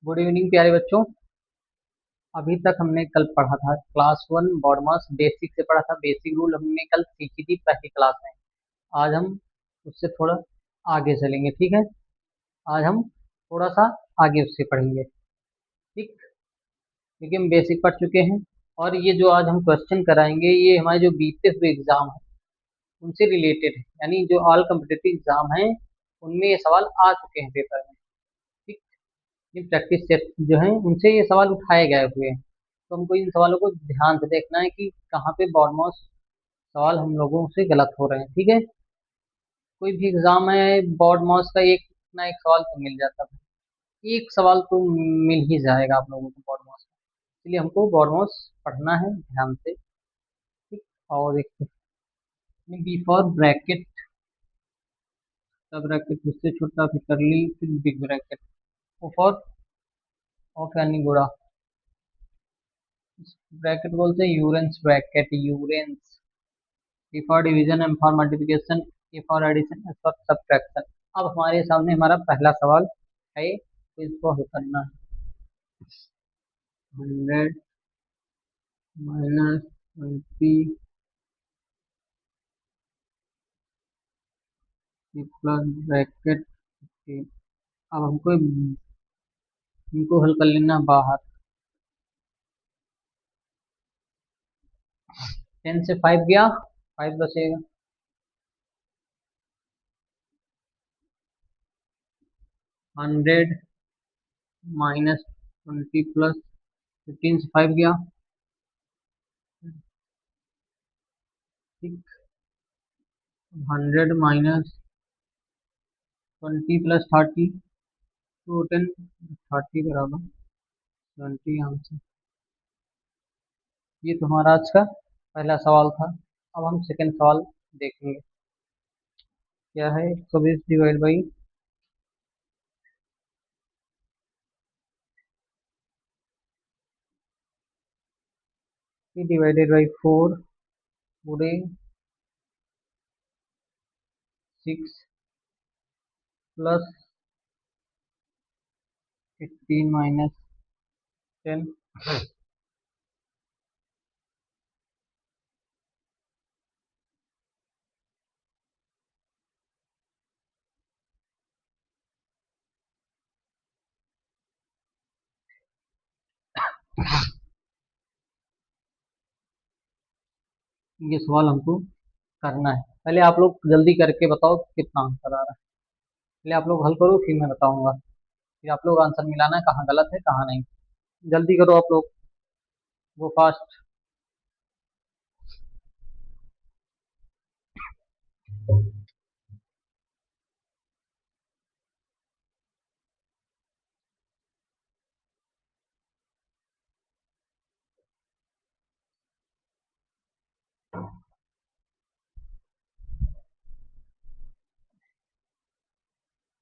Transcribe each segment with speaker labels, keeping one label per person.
Speaker 1: Good evening प्यारे बच्चों। अभी तक हमने कल पढ़ा था क्लास 1 बॉडमास बेसिक से पढ़ा था। बेसिक रूल हमने कल सीखी थी पहली क्लास में। आज हम उससे थोड़ा आगे चलेंगे, ठीक है। आज हम थोड़ा सा आगे उससे पढ़ेंगे, ठीक। क्योंकि हम बेसिक पढ़ चुके हैं और ये जो आज हम क्वेश्चन कराएंगे ये हमारे जो बीते हुए एग्जाम है उनसे रिलेटेड है। यानी जो ऑल कम्पिटिटिव एग्जाम है उनमें ये सवाल आ चुके हैं पेपर में, ठीक। ये प्रैक्टिस सेट जो है उनसे ये सवाल उठाए गए हुए हैं। तो हमको इन सवालों को ध्यान से देखना है कि कहाँ पे बॉडमॉस सवाल हम लोगों से गलत हो रहे हैं, ठीक है। कोई भी एग्जाम है बॉडमॉस का एक ना एक सवाल तो मिल जाता है। एक सवाल तो मिल ही जाएगा आप लोगों को बॉडमॉस का। इसलिए हमको बॉडमॉस पढ़ना है ध्यान से, ठीक। और एक बी फॉर ब्रैकेट, ब्रैकेट उससे छोटा, फिर करली, फिर big bracket. O for of यानी गुणा, ब्रैकेट बोलते हैं यूरेंस ब्रैकेट, यूरेंस। A for division, M for multiplication, A for addition, S for subtraction. अब हमारे सामने हमारा पहला सवाल है, तो इसको हल करना है। 100 माइनस 20 प्लस ब्रैकेट। अब हमको इनको हल कर लेना बाहर। 10 से 5 गया, 5 बचेगा। 100 माइनस 20 प्लस 15 से 5 गया, ठीक। 100 माइनस 20 प्लस 30, तो 10, 30 बराबर 20 आंसर। ये तुम्हारा आज का पहला सवाल था। अब हम सेकंड सवाल देखेंगे। क्या है 120 डिवाइड बाई, डिवाइडेड बाई 4 गुणे 6 प्लस 15 माइनस 10। ये सवाल हमको करना है। पहले आप लोग जल्दी करके बताओ कितना आंसर आ रहा है। पहले आप लोग हल करो फिर मैं बताऊंगा। फिर आप लोग आंसर मिलाना है कहाँ गलत है कहाँ नहीं। जल्दी करो आप लोग, वो फास्ट।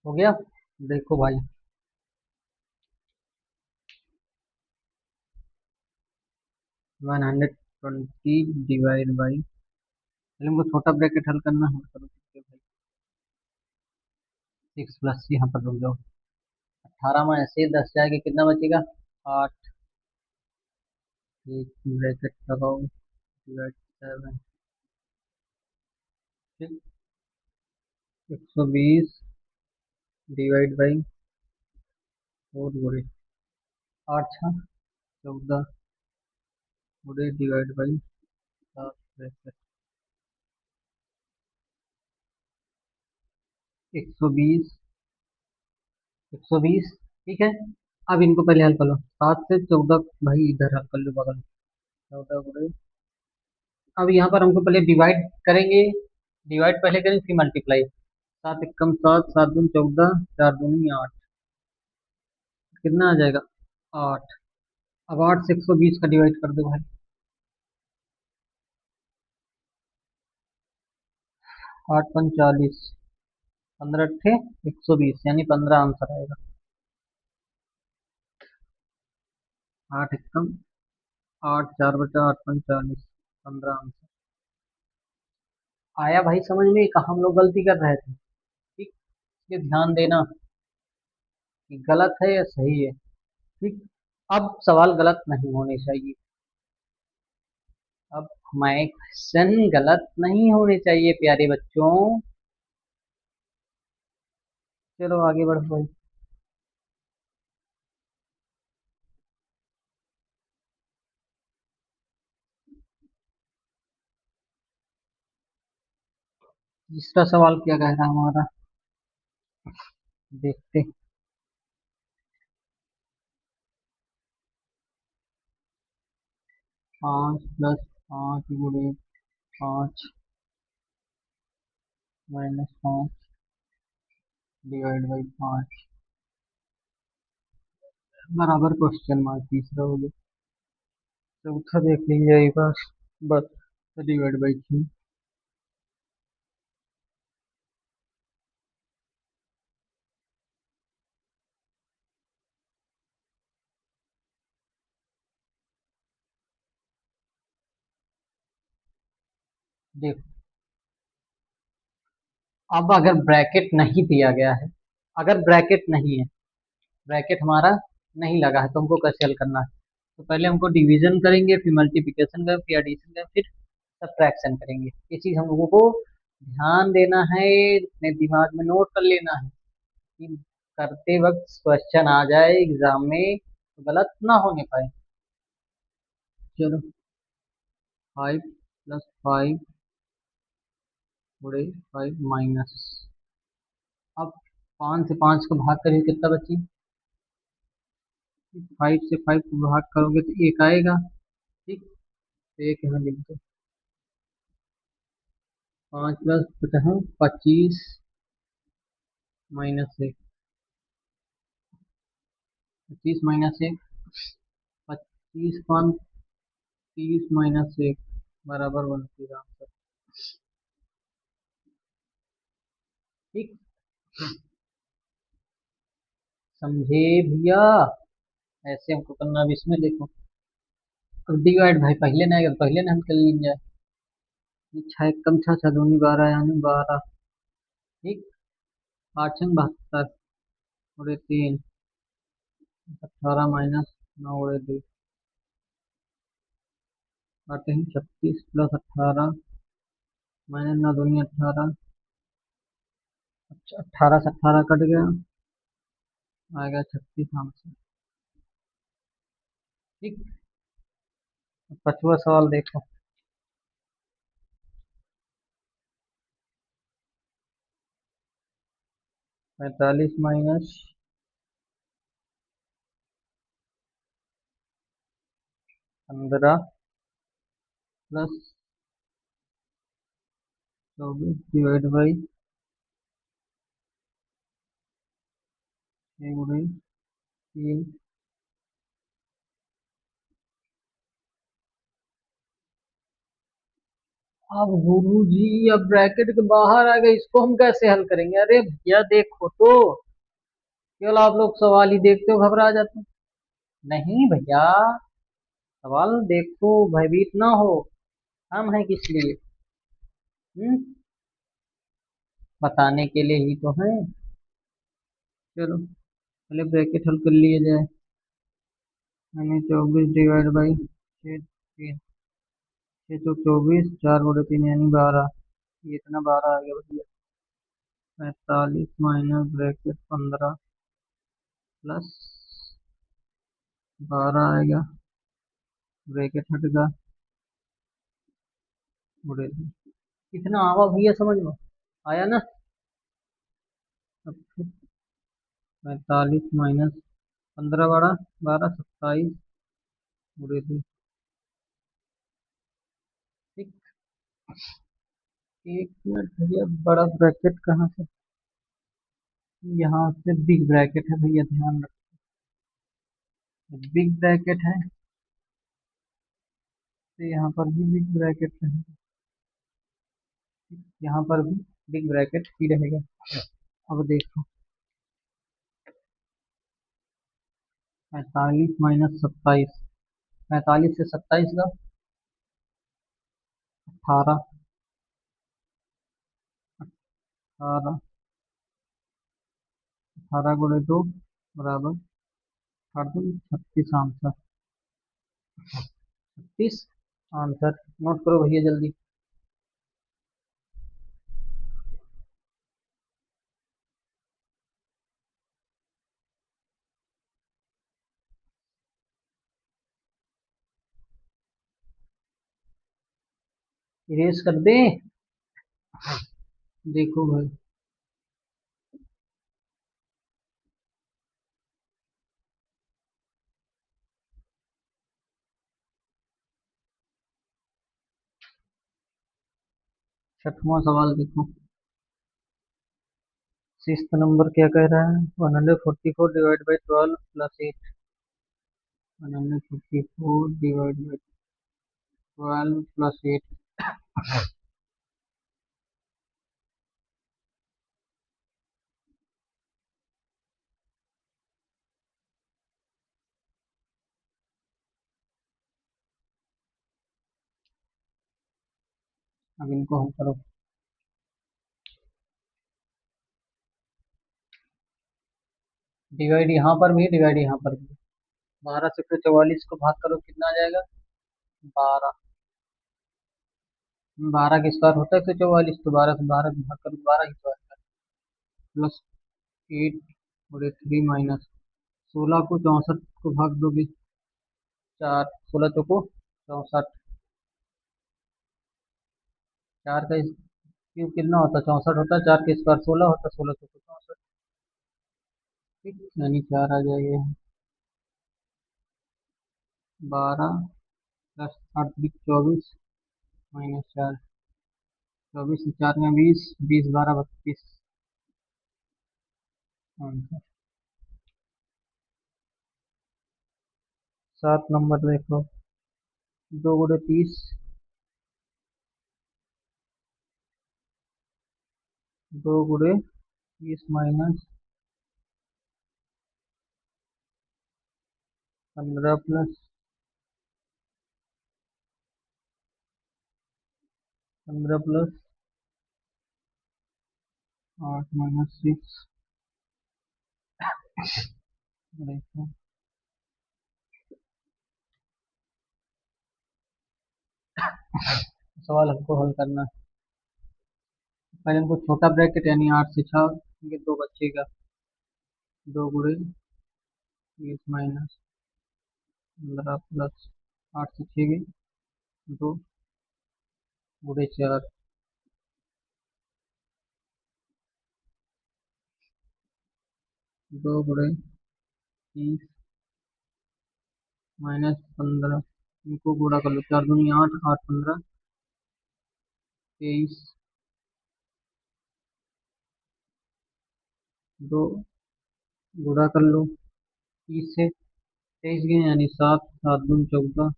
Speaker 1: हो गया, देखो भाई। 120 डिवाइड बाई, पहले हमको छोटा ब्रैकेट हल करना है। करो भाई। 6 प्लस, यहाँ पर रुक जाओ। 18 में ऐसे 10 जाएगा, कितना बचेगा? 8। एक ब्रैकेट लगाओ, डिवाइड 7, ठीक। 120 डिवाइड बाई 4 गुणे 8 6 14 गुणे डिवाइड बाई 7 ब्रैकेट 120, 120, ठीक है। अब इनको पहले हल कर लो। 7 से 14 भाई इधर हल कर लो बगल में। 14 गुणे, अब यहाँ पर हमको पहले डिवाइड करेंगे। डिवाइड पहले करेंगे फिर मल्टीप्लाई। 7 एकम 7, 7 दूनी 14, 4 दूनी 8, कितना आ जाएगा? 8। अब 8 से 120 का डिवाइड कर दो भाई। 8 पंच 40, 15 अट्ठे 120, यानी 15 आंसर आएगा। 8 एकम 8, 4 बचा 8 पंच 40, 15 आंसर आया भाई। समझ में कहाँ हम लोग गलती कर रहे थे, ठीक। ये ध्यान देना, कि गलत है या सही है। ठीक। अब सवाल गलत नहीं होने चाहिए। अब हमारे क्वेश्चन गलत नहीं होने चाहिए प्यारे बच्चों। चलो आगे बढ़ो भाई। तीसरा सवाल क्या कह रहा है हमारा, देखते हैं। 5 + 5 × 5 -5 ÷ 5 बराबर क्वेश्चन मार्क। तीसरा हो गया। चौथा देख लीजिए एक बार। बस ÷ 3। देखो, अब अगर ब्रैकेट नहीं दिया गया है, अगर ब्रैकेट नहीं है, ब्रैकेट हमारा नहीं लगा है, तो हमको कैसे हल करना है। तो पहले हमको डिवीजन करेंगे, फिर मल्टीप्लिकेशन करेंगे, फिर एडिशन करेंगे, फिर सब्ट्रैक्शन करेंगे। ये चीज हम लोगों को ध्यान देना है, अपने दिमाग में नोट कर लेना है कि करते वक्त क्वेश्चन आ जाए एग्जाम में तो गलत ना होने पाए। चलो, 5 + 5 × 5 अब 5 से 5 को भाग करेंगे, कितना बची। 5 से 5 को भाग करोगे तो एक आएगा। ठीक। तो एक यहाँ लिख दो। 5 + 25 -1। 25 - 1। 25 × 30 - 1 बराबर 1 आंसर। ठीक। समझे भैया। ऐसे हमको करना। अब इसमें देखो, अब डिवाइड भाई पहले ना आएगा तो पहले ना हम कर लेंगे। छः कम, छः छः दूनी 12 यानी 12। ठीक। 8 × 72 × 3 18 -9 × 2 आते हैं। 36 + 18 -9 दूनी 18। 18 से 18 कट गया, आ गया 36 आंसर। ठीक। पांचवा सवाल देखो। 45 - 15 +24 /6 × 3। अब गुरु जी, अब ब्रैकेट के बाहर आ गए, इसको हम कैसे हल करेंगे। अरे भैया देखो तो, केवल आप लोग सवाल ही देखते हो घबरा जाते हो। नहीं भैया, सवाल देखो, भयभीत ना हो। हम हैं किस लिए। हम्म बताने के लिए ही तो है। चलो पहले ब्रैकेट हल कर लिए जाए। मैंने 24 / 6 6 × 24 4 × 3 यानी 12। ये इतना 12 आ गया भैया। 45 माइनस ब्रैकेट 15 प्लस 12 आएगा, ब्रैकेट हटेगा, उड़े कितना आवा भैया समझ में आया ना। अब 45 - 15 12 12 27 उड़े थे। ठीक। एक मिनट भैया, बड़ा ब्रैकेट कहाँ से। यहाँ से बिग ब्रैकेट है भैया, ध्यान रखो। बिग ब्रैकेट है तो यहाँ पर भी बिग ब्रैकेट है। यहाँ पर भी बिग ब्रैकेट ही रहेगा। अब देखो, 45 - 27। 45 से 27 का 18। 18 18 × 2 बराबर 36 आंसर। 36 आंसर नोट करो भैया जल्दी। इरेज कर दे। देखो भाई। 6वां सवाल देखो। 6th नंबर क्या कह रहा है? 144 divide by 12 plus 8। 144 divide by 12 plus 8। अब इनको हल करो। डिवाइड यहाँ पर भी डिवाइड यहाँ पर भी। 12 से 44 को भाग करो कितना आ जाएगा? 12। 12 का स्क्वायर होता है 144, तो 12 से 12 भाग करो 12 की स्क्वायर प्लस 8 और 3 माइनस 16 को 64 को भाग दोगे 4। 16 चौको 64। 4 का क्यूब कितना होता है? 64 होता है। 4 का स्क्वायर 16 होता है। 16 चौको 64। ठीक, यानी 4 आ जाएगा। 12 प्लस 8 24 माइनस 4। 24 से 4 में 20, 20 12 32 आंसर। 7 नंबर देखो। 2 गुणे 30। 2 गुणे 30 माइनस 15 प्लस 8 माइनस 6। देखो सवाल हमको हल करना है। पहले हमको छोटा ब्रैकेट यानी 8 से 6 ये 2 बचेगा। 2 गुणे 30 माइनस 15 प्लस 8 से 6 गई। 2 गुणे 4। 2 गुणे 30 माइनस 15 इनको गुणा कर लो। 4 दूनी 8, 8 15 23। 2 गुणा कर लो 30 से। 23 गए यानी 7, 7 दूनी 14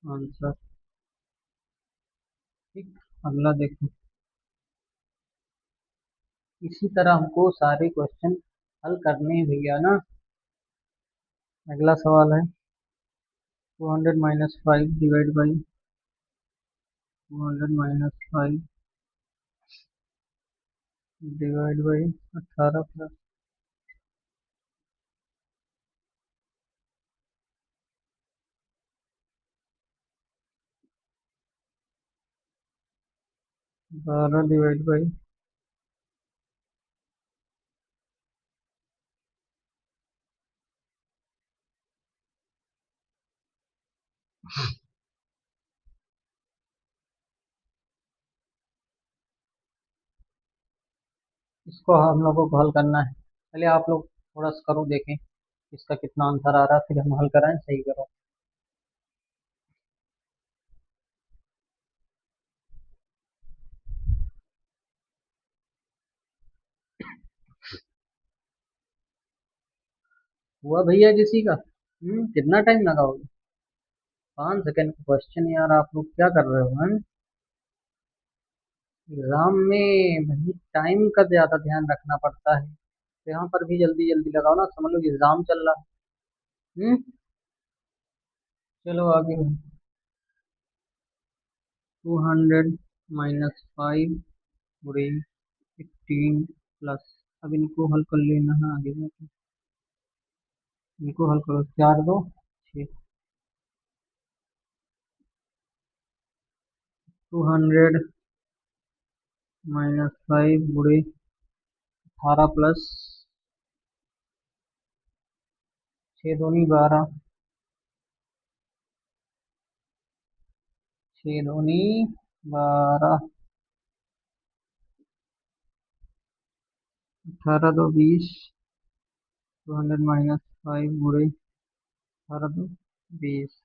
Speaker 1: आंसर। ठीक। अगला देखो। इसी तरह हमको सारे क्वेश्चन हल करने हैं भैया ना। अगला सवाल है 200 - 5 divide by 200 - 5 divide by 18 plus 12 divide by. इसको हम लोगों को हल करना है। पहले आप लोग थोड़ा सा करो देखें इसका कितना आंसर आ रहा है, फिर हम हल कराएं। सही करो। हुआ भैया किसी का? कितना टाइम लगाओगे? 5 सेकंड का क्वेश्चन यार, आप लोग क्या कर रहे हो हैं? एग्जाम में भाई टाइम का ज्यादा ध्यान रखना पड़ता है, तो यहाँ पर भी जल्दी जल्दी लगाओ ना, समझ लो एग्जाम चल रहा है। चलो आगे। 200 - 5 गुणे 15 प्लस अब इनको हल कर लेना है आगे जाके। इनको हल करो, 4 2 6। 200 - 5 बुढ़े 18 प्लस 6 दूनी 12। 6 दूनी 12। 18 2 20। 200 - 5 बुढ़े 18 2 20।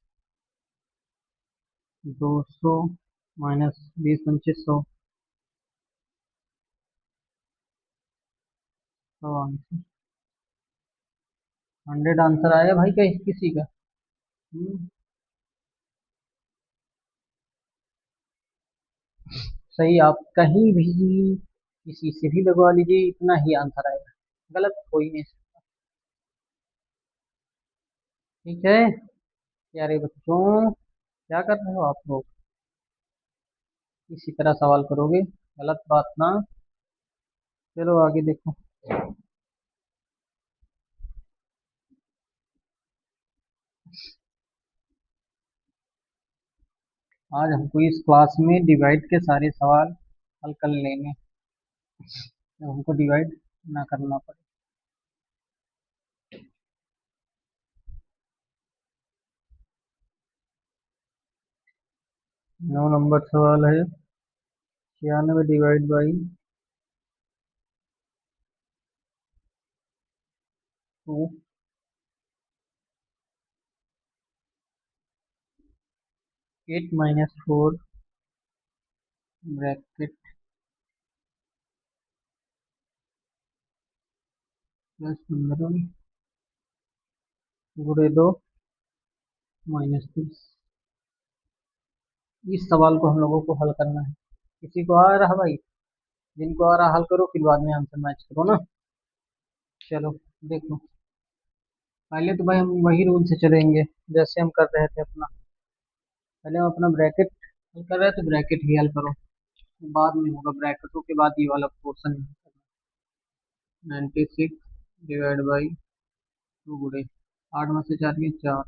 Speaker 1: 200 - 20 25 100। 100 आंसर। 100 आंसर आया भाई कहीं किसी का? हम्म, सही। आप कहीं भी किसी से भी लगवा लीजिए, इतना ही आंसर आएगा। गलत कोई नहीं। ठीक है प्यारे बच्चों, क्या कर रहे हो आप लोग? इसी तरह सवाल करोगे? गलत बात ना। चलो आगे देखो। आज हमको इस क्लास में डिवाइड के सारे सवाल हल कर लेने, तो हमको डिवाइड ना करना पड़े। 9 नंबर सवाल है। 96 / 2। 8 - 4 ब्रैकेट +15 × 2 -30। इस सवाल को हम लोगों को हल करना है। किसी को आ रहा भाई? जिनको आ रहा हल करो, फिर बाद में आंसर मैच करो ना। चलो देखो। पहले तो भाई हम वही रूल से चलेंगे जैसे हम कर रहे थे अपना। पहले हम अपना ब्रैकेट हल कर रहे थे, ब्रैकेट ही हल करो। बाद में होगा ब्रैकेटों के बाद ये वाला पोर्शन। 96 / 2 गुड़े 8 में से 4 गए 4।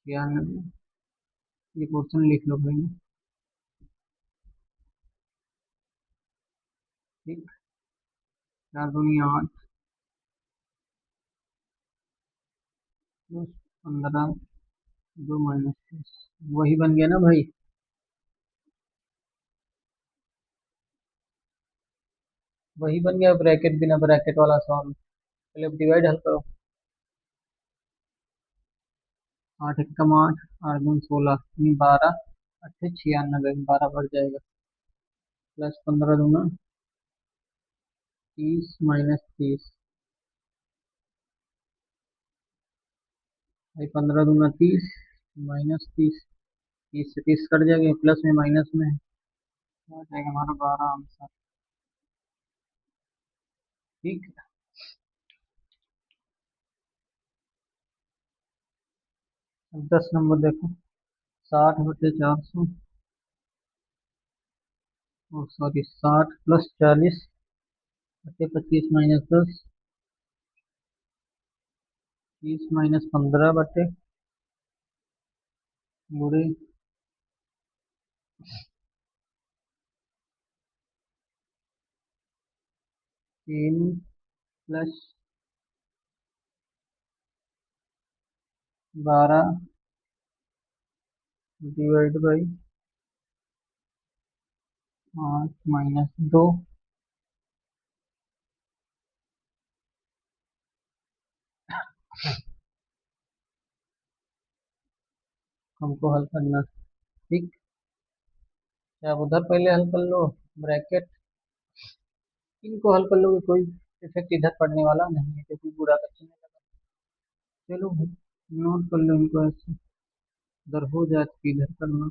Speaker 1: 96। ये पोर्शन लिख लो भाई। ठीक। 4 दूनी 8 +15 2 -10। वही बन गया ना भाई? वही बन गया ब्रैकेट, बिना ब्रैकेट वाला सवाल। पहले अब डिवाइड हल करो। 8 × 1 = 8। 8 दूनी 16 यानी 12। 8 × 6 = 96, 12 बढ़ जाएगा। +15 दूना 30 -30। भाई 15 दूना 30 -30। 30 से 30 कट जाएगा, प्लस में माइनस में आ जाएगा हमारा 12 आंसर। ठीक। अब 10 नंबर देखो। 60/400, और सॉरी 60 + 40 / 25 - 10। 30 - 15 गुड़े 3 + 12 डिवाइड बाई 8 - 2। हमको हल करना है। ठीक। क्या आप उधर पहले हल कर लो ब्रैकेट? इनको हल कर लोगे, कोई इफेक्ट इधर पड़ने वाला नहीं है क्योंकि बुरा का चिन्ह लगा। चलो भाई, नोट कर लो इनको ऐसे। उधर हो जाए तो इधर करना।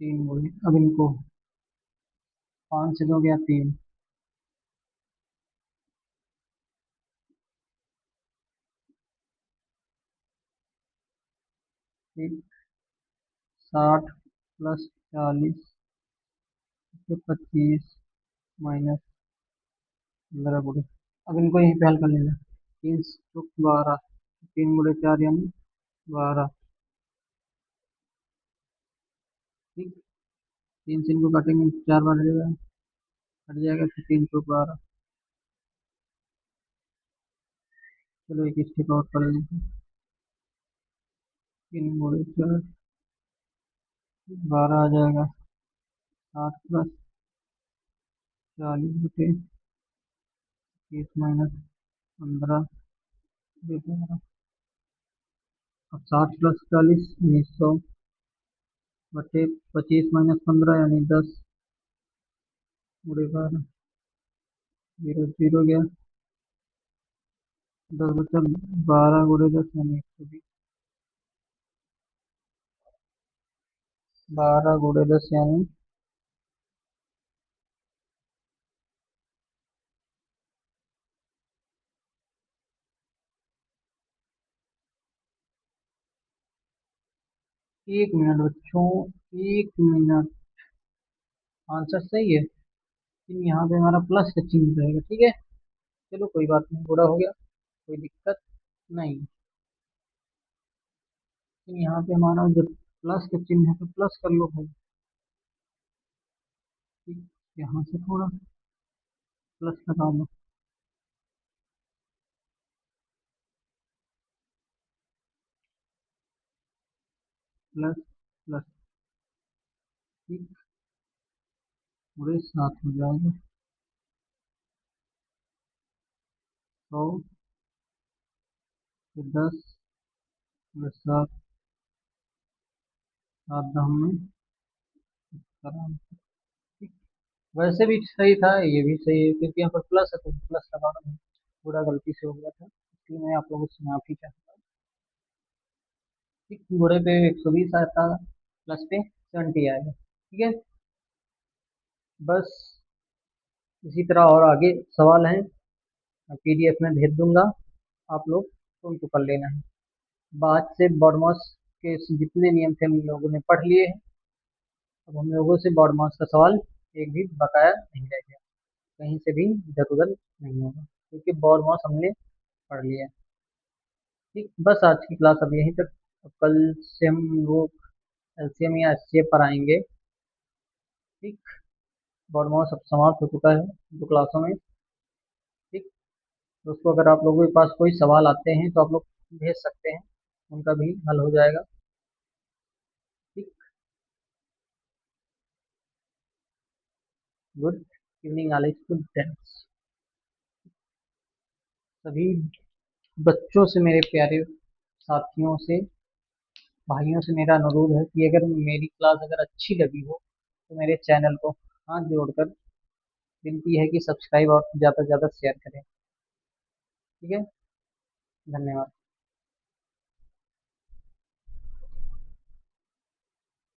Speaker 1: 3 बोले, अब इनको 5 से 2 गया 3। ठीक, 60 + 40 के 25 माइनस 15 गुड़े। अब इनको यहीं पे हल कर लेना। 3 × 12, 3 × 4 यानी 12। ठीक, 3 से इनको काटेंगे 4 बार जाएगा, कट जाएगा, फिर 3 × 12। चलो एक स्टेप और कर लेते हैं। 3 × 4 12 आ जाएगा। 60 + 40 बटे 30 माइनस 15 बटे 12। अब 60 + 40 1900 बटे 25 माइनस 15 यानी 10 गुड़े 12। 0 0 गया, 10 बचा, 12 × 10 यानी 120। 12 × 10 यानी 1 मिनट बच्चों, 1 मिनट। आंसर सही है, लेकिन यहाँ पे हमारा प्लस का चिन्ह रहेगा। ठीक है, चलो कोई बात नहीं, पूरा हो गया, कोई दिक्कत नहीं। लेकिन यहाँ पे हमारा जब प्लस का चिन्ह है तो प्लस कर लो भाई। ठीक, यहाँ से थोड़ा प्लस लगा लो, प्लस प्लस। ठीक, पूरे 7 हो जाएगा। 100 फिर 10 फिर 7, 7 10 में 17। ठीक, वैसे भी सही था, ये भी सही है, क्योंकि यहाँ पर प्लस है तो प्लस लगा रहा हूँ। पूरा गलती से हो गया था, इसलिए मैं आप लोगों से माफी चाहता हूँ। ठीक, घोड़े पे 120 आया था, प्लस पे 70 आएगा। ठीक है, बस इसी तरह और आगे सवाल हैं, मैं पीडीएफ में भेज दूंगा, आप लोग तो उनको कर लेना है। बाद से बॉडमास के जितने नियम थे हम लोगों ने पढ़ लिए हैं। अब हम लोगों से बॉडमास का सवाल एक भी बकाया नहीं रह गया, कहीं से भी जरूरत नहीं होगा, क्योंकि बॉडमास हमने पढ़ लिया है। ठीक, बस आज की क्लास अब यहीं तक। अब कल से हम लोग एलसीएम या एचसीएफ पर आएंगे। ठीक, बॉडमास अब समाप्त हो चुका है 2 क्लासों में। ठीक, दोस्तों अगर आप लोगों के पास कोई सवाल आते हैं तो आप लोग भेज सकते हैं, उनका भी हल हो जाएगा। ठीक, गुड इवनिंग ऑल स्टूडेंट्स। सभी बच्चों से, मेरे प्यारे साथियों से, भाइयों से मेरा अनुरोध है कि अगर मेरी क्लास अगर अच्छी लगी हो तो मेरे चैनल को हाथ जोड़कर विनती है कि सब्सक्राइब और ज़्यादा से ज़्यादा शेयर करें। ठीक है, धन्यवाद।